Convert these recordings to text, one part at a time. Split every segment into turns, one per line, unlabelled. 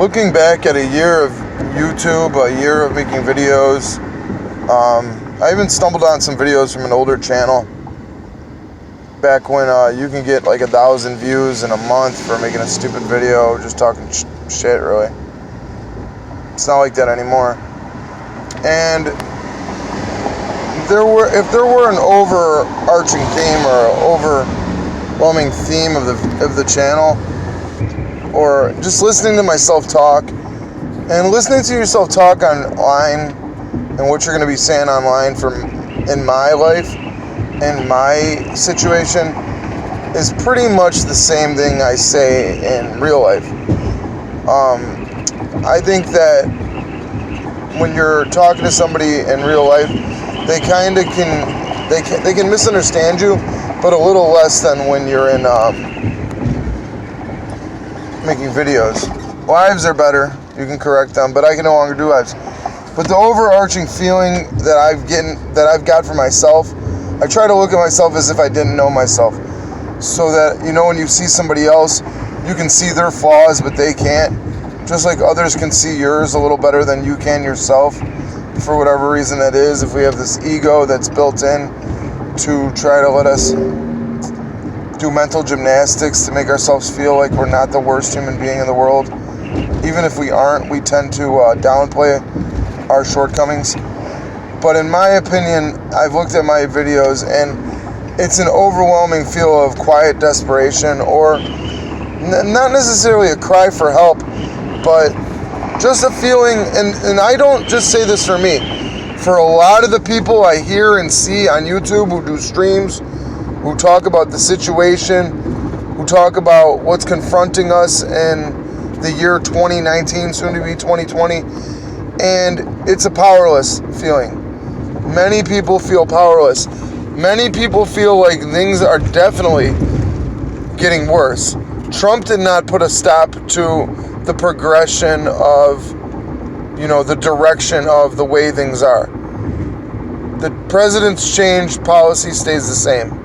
Looking back at a year of YouTube, a year of making videos, I even stumbled on some videos from an older channel back when you can get like 1,000 views in a month for making a stupid video, just talking shit, really. It's not like that anymore. And if there were an overarching theme or overwhelming theme of the channel, or just listening to myself talk, and listening to yourself talk online and what you're going to be saying online in my life and my situation is pretty much the same thing I say in real life. I think that when you're talking to somebody in real life, they kind of they can misunderstand you, but a little less than when you're in making videos. Lives are better. You can correct them, but I can no longer do lives. But the overarching feeling that I've got for myself, I try to look at myself as if I didn't know myself, so that when you see somebody else, you can see their flaws, but they can't. Just like others can see yours a little better than you can yourself, for whatever reason that is. If we have this ego that's built in to try to let us do mental gymnastics to make ourselves feel like we're not the worst human being in the world. Even if we aren't, we tend to downplay our shortcomings. But in my opinion, I've looked at my videos and it's an overwhelming feel of quiet desperation, or not necessarily a cry for help, but just a feeling, and I don't just say this for me. For a lot of the people I hear and see on YouTube who do streams, who talk about the situation, who talk about what's confronting us in the year 2019, soon to be 2020, and it's a powerless feeling. Many people feel powerless. Many people feel like things are definitely getting worse. Trump did not put a stop to the progression of, the direction of the way things are. The president's changed policy stays the same.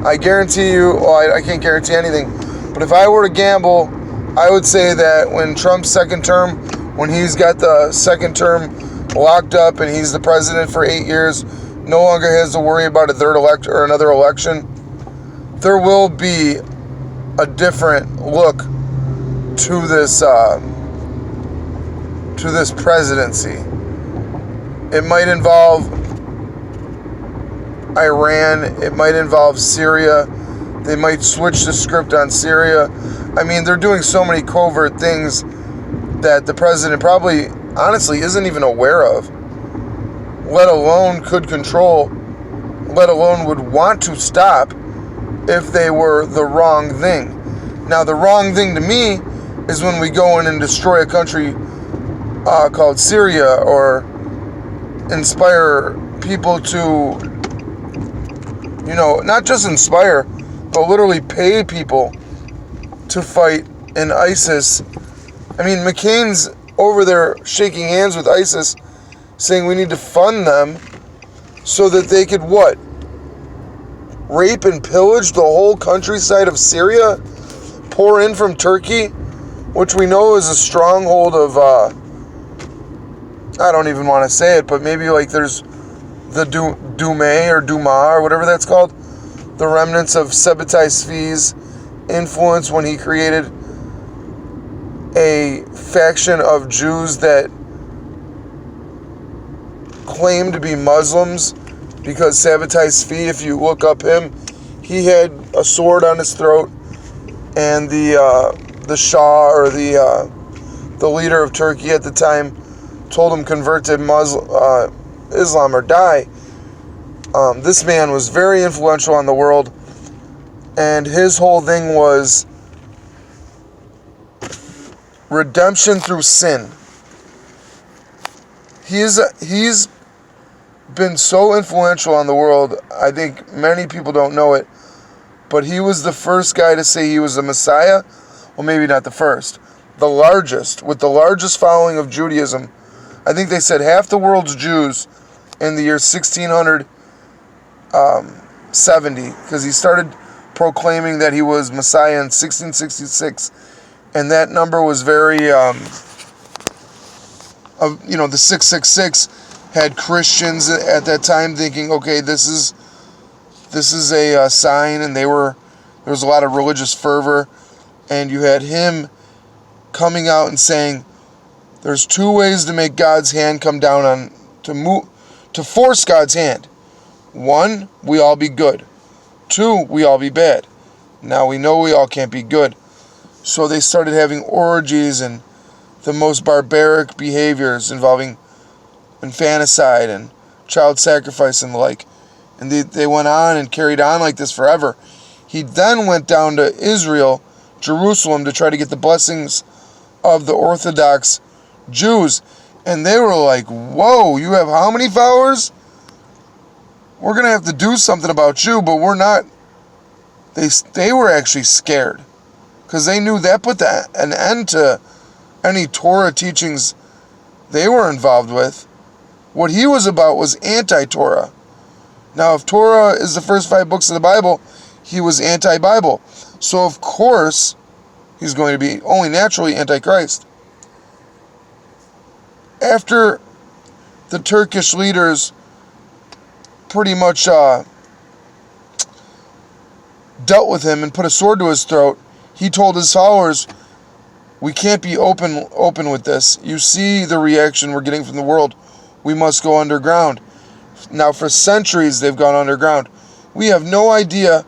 I guarantee you, I can't guarantee anything, but if I were to gamble, I would say that when Trump's second term, when he's got the second term locked up and he's the president for 8 years, no longer has to worry about another election, there will be a different look to this presidency. It might involve Iran, it might involve Syria. They might switch the script on Syria. I mean, they're doing so many covert things that the president probably, honestly, isn't even aware of, let alone could control, let alone would want to stop if they were the wrong thing. Now, the wrong thing to me is when we go in and destroy a country called Syria, or inspire people to, not just inspire, but literally pay people to fight in ISIS. I mean, McCain's over there shaking hands with ISIS, saying we need to fund them so that they could what? Rape and pillage the whole countryside of Syria? Pour in from Turkey, which we know is a stronghold of, I don't even want to say it, but maybe like there's the Duma or whatever that's called, the remnants of Sebtai Tzvi's influence when he created a faction of Jews that claimed to be Muslims, because Sebtai Tzvi, if you look up him, he had a sword on his throat, and the Shah, or the leader of Turkey at the time, told him convert to Islam or die. This man was very influential in the world, and his whole thing was redemption through sin. He's been so influential on the world, I think many people don't know it, but he was the first guy to say he was the Messiah. Well, maybe not the first. The largest, with the largest following of Judaism. I think they said half the world's Jews in the year 1670, because he started proclaiming that he was Messiah in 1666. And that number was very, the 666 had Christians at that time thinking, okay, this is a sign, and there was a lot of religious fervor, and you had him coming out and saying, there's two ways to make God's hand come down on, to force God's hand. One, we all be good. Two, we all be bad. Now we know we all can't be good. So they started having orgies and the most barbaric behaviors involving infanticide and child sacrifice and the like. And they went on and carried on like this forever. He then went down to Israel, Jerusalem, to try to get the blessings of the Orthodox Jews. And they were like, whoa, you have how many followers? We're going to have to do something about you, but we're not. They were actually scared, because they knew that put an end to any Torah teachings they were involved with. What he was about was anti-Torah. Now, if Torah is the first 5 books of the Bible, he was anti-Bible. So, of course, he's going to be only naturally anti-Christ. After the Turkish leaders pretty much dealt with him and put a sword to his throat, he told his followers, we can't be open with this. You see the reaction we're getting from the world. We must go underground. Now, for centuries, they've gone underground. We have no idea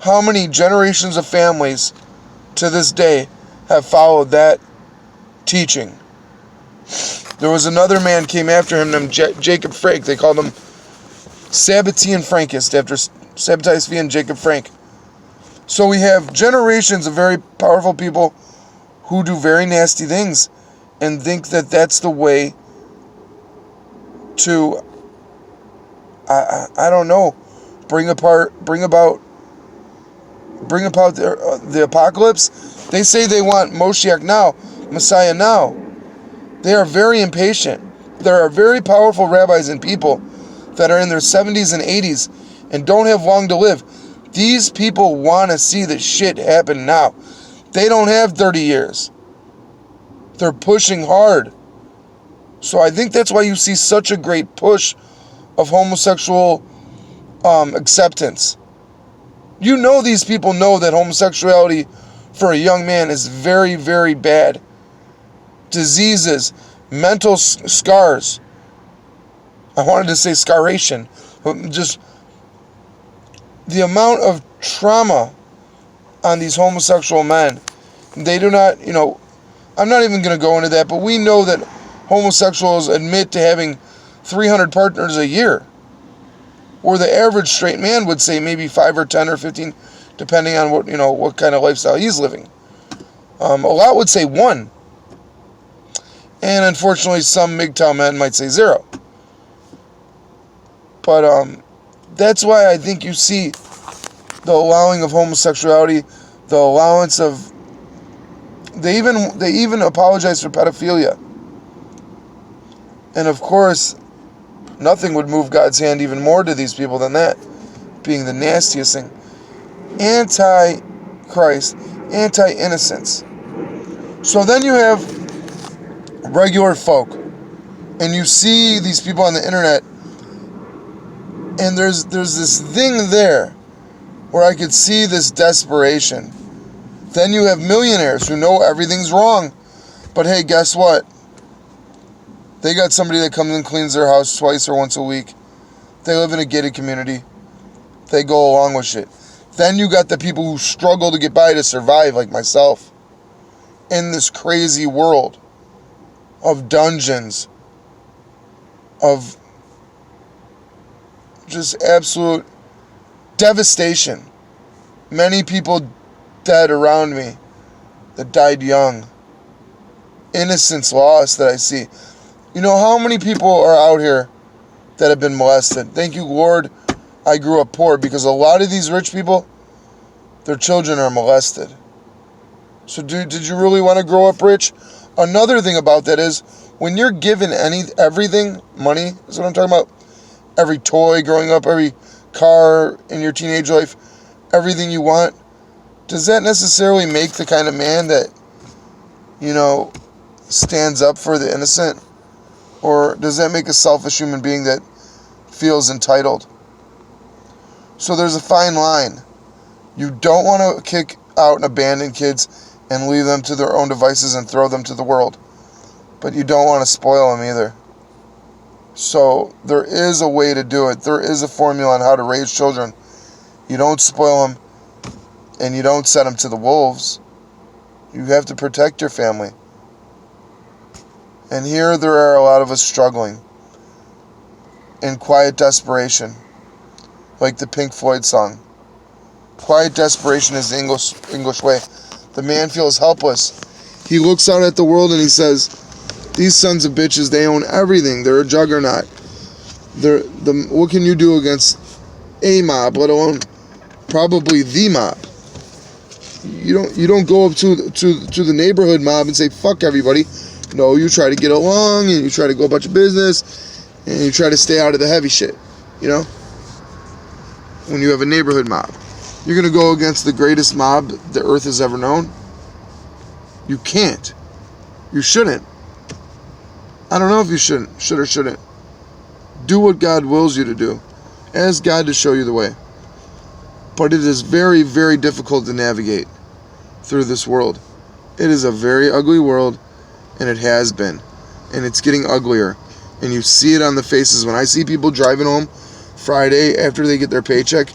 how many generations of families to this day have followed that teaching. There was another man came after him named Jacob Frank. They called him Sabbatean Frankist, after Sabbatai Tzvi and Jacob Frank. So we have generations of very powerful people who do very nasty things and think that that's the way to, I don't know, bring about the apocalypse. They say they want Moshiach now, Messiah now. They are very impatient. There are very powerful rabbis and people that are in their 70s and 80s and don't have long to live. These people want to see the shit happen now. They don't have 30 years. They're pushing hard. So I think that's why you see such a great push of homosexual acceptance. You know, these people know that homosexuality for a young man is very, very bad. Diseases, mental scars. I wanted to say scarration, but just the amount of trauma on these homosexual men. They do not, I'm not even going to go into that, but we know that homosexuals admit to having 300 partners a year, where the average straight man would say maybe 5 or 10 or 15, depending on what kind of lifestyle he's living. A lot would say 1. And unfortunately, some MGTOW men might say 0. But that's why I think you see the allowing of homosexuality, the allowance of, they even apologize for pedophilia. And of course, nothing would move God's hand even more to these people than that, being the nastiest thing. Anti-Christ, anti-innocence. So then you have regular folk, and you see these people on the internet, and there's this thing there where I could see this desperation. Then you have millionaires who know everything's wrong, but hey, guess what? They got somebody that comes and cleans their house twice or once a week. They live in a gated community. They go along with shit. Then you got the people who struggle to get by to survive, like myself, in this crazy world of dungeons, of just absolute devastation. Many people dead around me that died young. Innocence lost that I see. How many people are out here that have been molested? Thank you, Lord, I grew up poor, because a lot of these rich people, their children are molested. So did you really want to grow up rich? Another thing about that is, when you're given everything, money is what I'm talking about, every toy growing up, every car in your teenage life, everything you want, does that necessarily make the kind of man that, stands up for the innocent? Or does that make a selfish human being that feels entitled? So there's a fine line. You don't want to kick out and abandon kids and leave them to their own devices and throw them to the world. But you don't want to spoil them either. So there is a way to do it. There is a formula on how to raise children. You don't spoil them and you don't set them to the wolves. You have to protect your family. And here there are a lot of us struggling in quiet desperation, like the Pink Floyd song. Quiet desperation is the English way. The man feels helpless. He looks out at the world and he says, these sons of bitches, they own everything. They're a juggernaut. What can you do against a mob, let alone probably the mob? You don't go up to the neighborhood mob and say, fuck everybody. No, you try to get along and you try to go about your business and you try to stay out of the heavy shit, when you have a neighborhood mob. You're going to go against the greatest mob the earth has ever known? You can't. You shouldn't. I don't know if you should or shouldn't. Do what God wills you to do. Ask God to show you the way. But it is very, very difficult to navigate through this world. It is a very ugly world, and it has been. And it's getting uglier. And you see it on the faces. When I see people driving home Friday after they get their paycheck,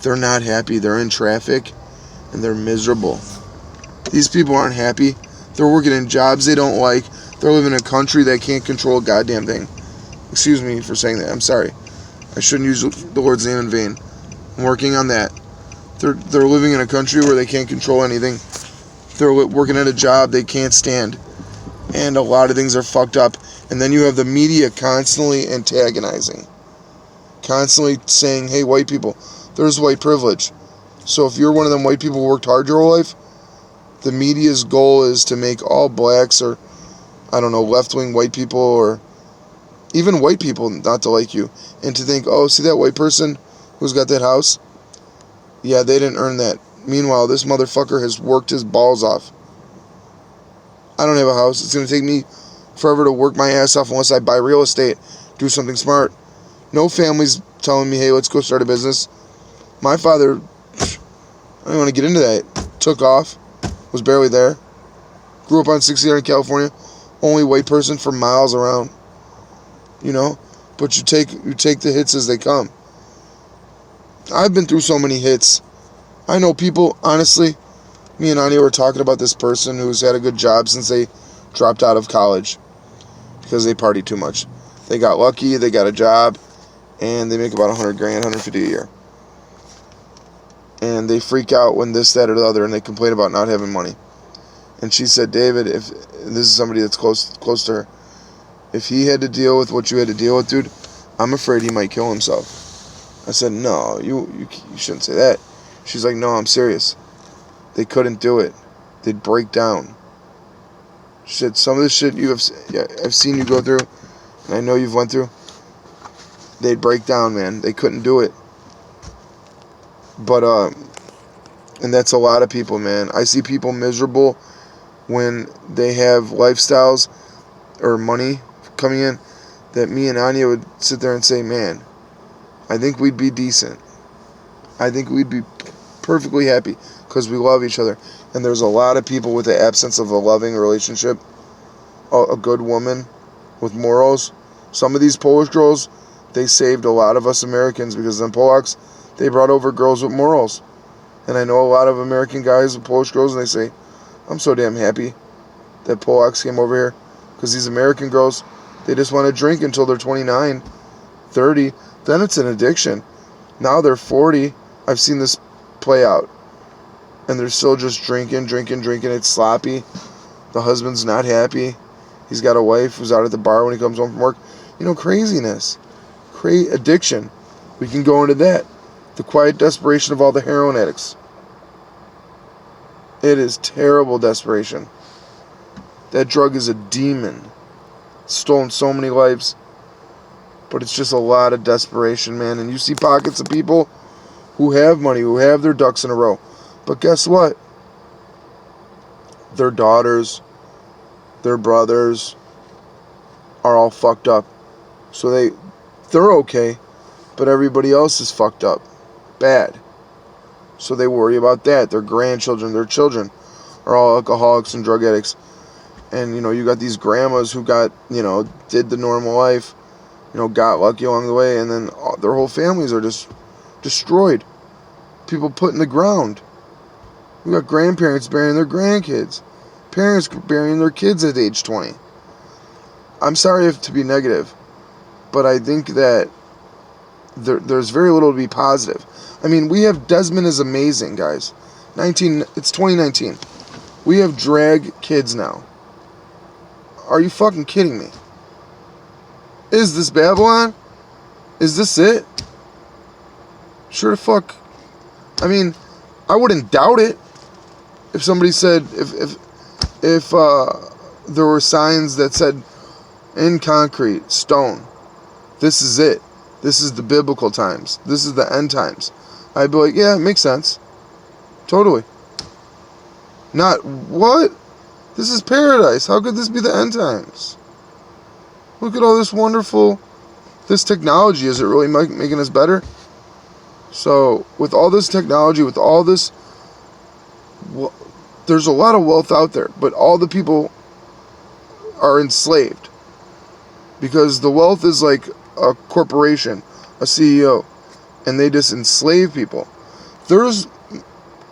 they're not happy. They're in traffic, and they're miserable. These people aren't happy. They're working in jobs they don't like. They're living in a country that can't control a goddamn thing. Excuse me for saying that. I'm sorry. I shouldn't use the Lord's name in vain. I'm working on that. They're living in a country where they can't control anything. They're working at a job they can't stand. And a lot of things are fucked up. And then you have the media constantly antagonizing. Constantly saying, hey, white people, there's white privilege. So if you're one of them white people who worked hard your whole life, the media's goal is to make all blacks or, left-wing white people or even white people not to like you. And to think, oh, see that white person who's got that house? Yeah, they didn't earn that. Meanwhile, this motherfucker has worked his balls off. I don't have a house. It's going to take me forever to work my ass off unless I buy real estate, do something smart. No family's telling me, hey, let's go start a business. My father, I don't want to get into that. Took off, was barely there. Grew up on 60th in California, only white person for miles around. But you take the hits as they come. I've been through so many hits. I know people, honestly, me and Anya were talking about this person who's had a good job since they dropped out of college because they party too much. They got lucky, they got a job, and they make about $100,000, $150,000 a year. And they freak out when this, that, or the other, and they complain about not having money. And she said, David, if this is somebody that's close to her, if he had to deal with what you had to deal with, dude, I'm afraid he might kill himself. I said, no, you shouldn't say that. She's like, no, I'm serious. They couldn't do it. They'd break down. She said, some of the shit I've seen you go through, and I know you've went through, they'd break down, man. They couldn't do it. But, and that's a lot of people, man. I see people miserable when they have lifestyles or money coming in that me and Anya would sit there and say, man, I think we'd be decent. I think we'd be perfectly happy because we love each other. And there's a lot of people with the absence of a loving relationship, a good woman with morals. Some of these Polish girls, they saved a lot of us Americans because them Polacks, they brought over girls with morals. And I know a lot of American guys with Polish girls, and they say, I'm so damn happy that Polacks came over here because these American girls, they just want to drink until they're 29, 30. Then it's an addiction. Now they're 40. I've seen this play out. And they're still just drinking. It's sloppy. The husband's not happy. He's got a wife who's out at the bar when he comes home from work. Craziness. Addiction. We can go into that. The quiet desperation of all the heroin addicts. It is terrible desperation. That drug is a demon. It's stolen so many lives. But it's just a lot of desperation, man. And you see pockets of people who have money, who have their ducks in a row. But guess what? Their daughters, their brothers are all fucked up. So they're okay, but everybody else is fucked up. Bad. So they worry about that. Their grandchildren, their children are all alcoholics and drug addicts. And, you got these grandmas who got, did the normal life, got lucky along the way, and then their whole families are just destroyed. People put in the ground. We got grandparents burying their grandkids. Parents burying their kids at age 20. I'm sorry to be negative, but I think that there's very little to be positive. I mean, we have Desmond is amazing, guys. It's 2019. We have drag kids now. Are you fucking kidding me? Is this Babylon? Is this it? Sure the fuck. I mean, I wouldn't doubt it if somebody said, if there were signs that said in concrete, stone, this is it. This is the biblical times. This is the end times. I'd be like, yeah, it makes sense. Totally. Not, what? This is paradise. How could this be the end times? Look at all this this technology. Is it really making us better? So, with all this technology, with all this, there's a lot of wealth out there, but all the people are enslaved. Because the wealth is like a corporation, a CEO, and they just enslave people. There's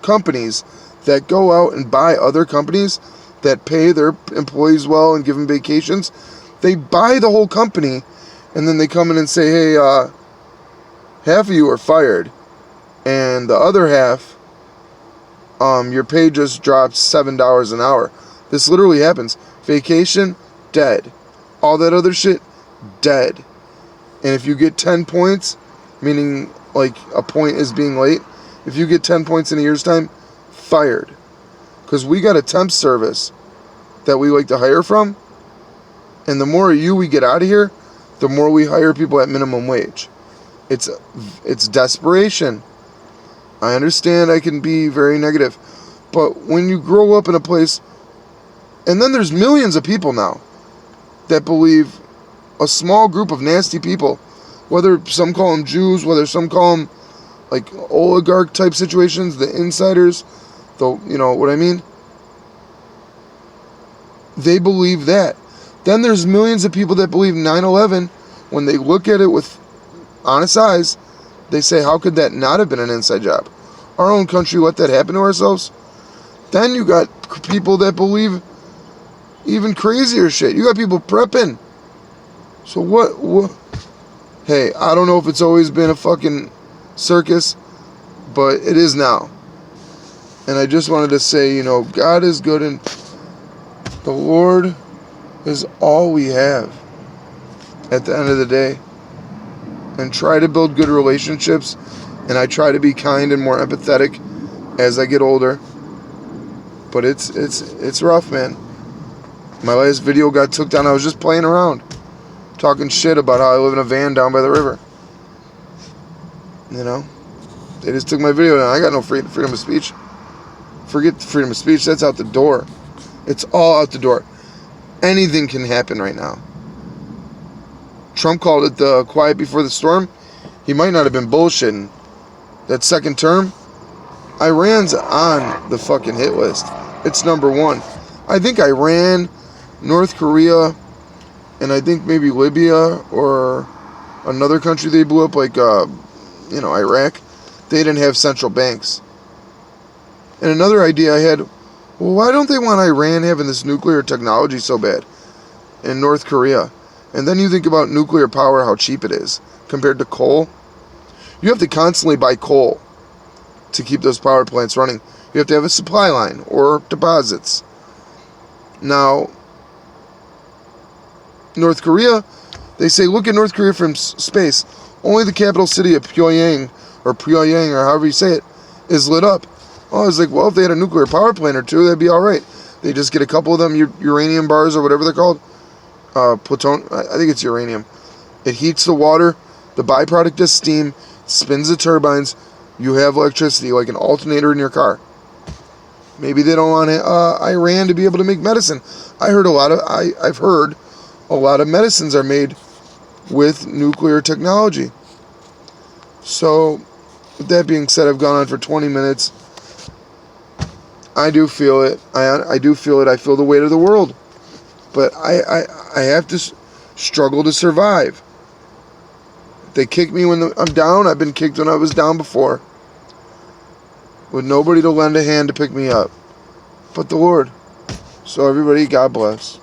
companies that go out and buy other companies that pay their employees well and give them vacations. They buy the whole company, and then they come in and say, hey, half of you are fired, and the other half, your pay just dropped $7 an hour. This literally happens. Vacation, dead. All that other shit, dead. And if you get 10 points, meaning like a point is being late, if you get 10 points in a year's time, fired. Because we got a temp service that we like to hire from, and the more we get out of here, the more we hire people at minimum wage. It's desperation. I understand I can be very negative, but when you grow up in a place, and then there's millions of people now that believe, a small group of nasty people, whether some call them Jews, whether some call them like oligarch type situations, the insiders, you know what I mean? They believe that. Then there's millions of people that believe 9/11. When they look at it with honest eyes, they say, how could that not have been an inside job? Our own country let that happen to ourselves? Then you got people that believe even crazier shit. You got people prepping. So what? Hey, I don't know if it's always been a fucking circus, but it is now. And I just wanted to say, God is good and the Lord is all we have at the end of the day. And try to build good relationships. And I try to be kind and more empathetic as I get older. But it's rough, man. My last video got took down. I was just playing around, talking shit about how I live in a van down by the river. They just took my video down. I got no freedom of speech. Forget freedom of speech. That's out the door. It's all out the door. Anything can happen right now. Trump called it the quiet before the storm. He might not have been bullshitting. That second term, Iran's on the fucking hit list. It's number one. I think Iran, North Korea, and I think maybe Libya or another country they blew up, like Iraq. They didn't have central banks. And another idea I had, well, why don't they want Iran having this nuclear technology so bad? And North Korea. And then you think about nuclear power, how cheap it is compared to coal. You have to constantly buy coal to keep those power plants running. You have to have a supply line or deposits. Now, North Korea, they say, look at North Korea from space. Only the capital city of Pyongyang, or however you say it, is lit up. Oh, I was like, well, if they had a nuclear power plant or two, that'd be all right. They just get a couple of them uranium bars or whatever they're called. Plutonium, I think it's uranium. It heats the water. The byproduct is steam. Spins the turbines. You have electricity, like an alternator in your car. Maybe they don't want Iran to be able to make medicine. I've heard a lot of medicines are made with nuclear technology. So, with that being said, I've gone on for 20 minutes. I do feel it. I do feel it. I feel the weight of the world. But I have to struggle to survive. They kick me when I'm down. I've been kicked when I was down before. With nobody to lend a hand to pick me up. But the Lord. So everybody, God bless.